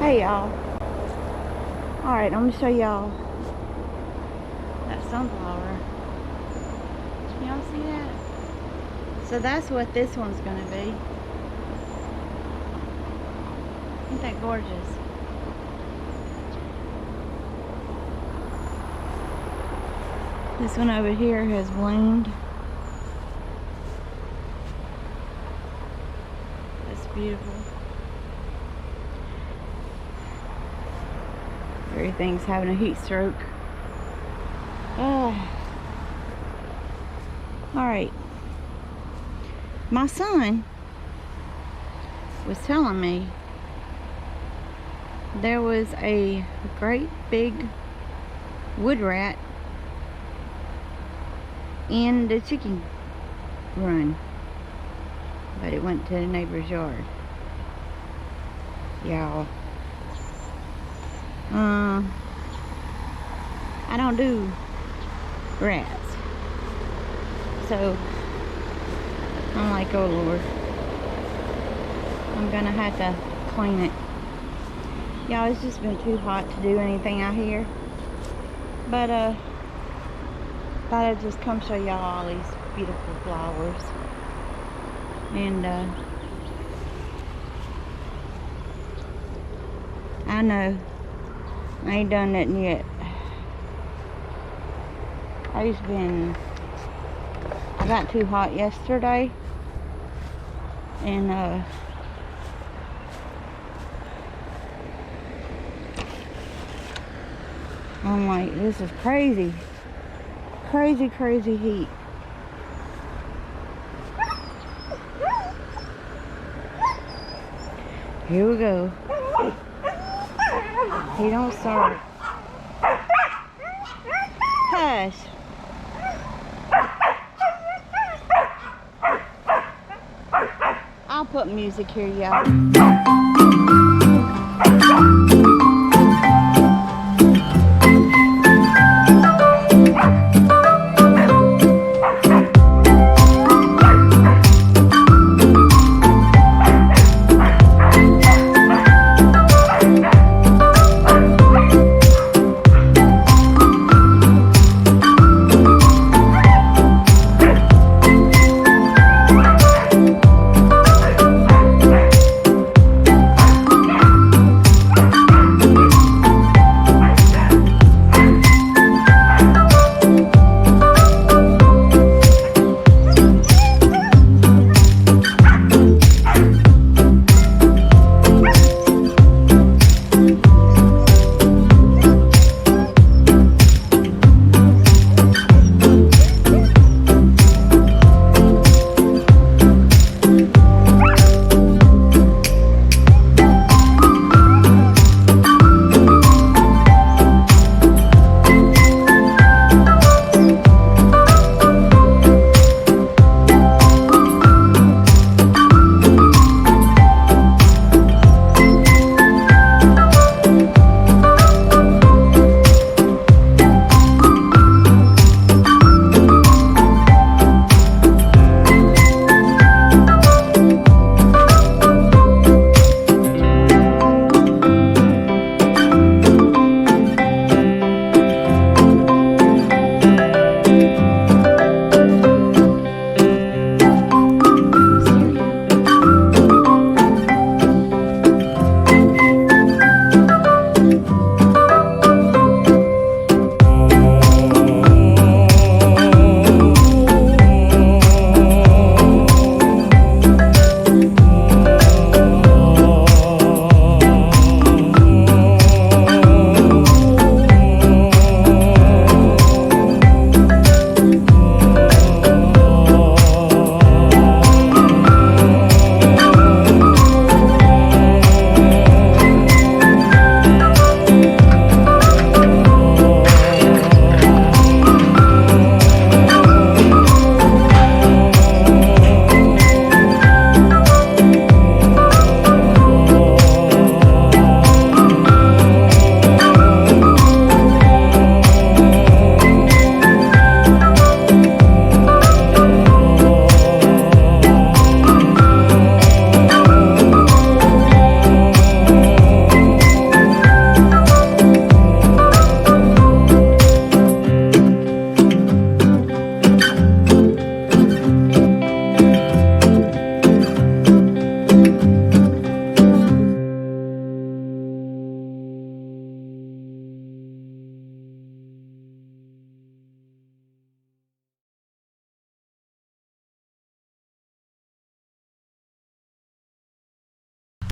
Hey y'all. Alright, I'm gonna show y'all that sunflower. Can y'all see that? So that's what this one's gonna be. Ain't that gorgeous? This one over here has bloomed. That's beautiful. Everything's having a heat stroke. Alright. My son was telling me there was a great big wood rat in the chicken run, but it went to the neighbor's yard. Y'all, I don't do rats, so I'm like, oh Lord, I'm gonna have to clean it. Y'all, it's just been too hot to do anything out here, but thought I'd just come show y'all all these beautiful flowers. And I know I ain't done nothing yet. I got too hot yesterday, and I'm like, this is crazy heat. Here we go. He don't start. Hush. I'll put music here, y'all.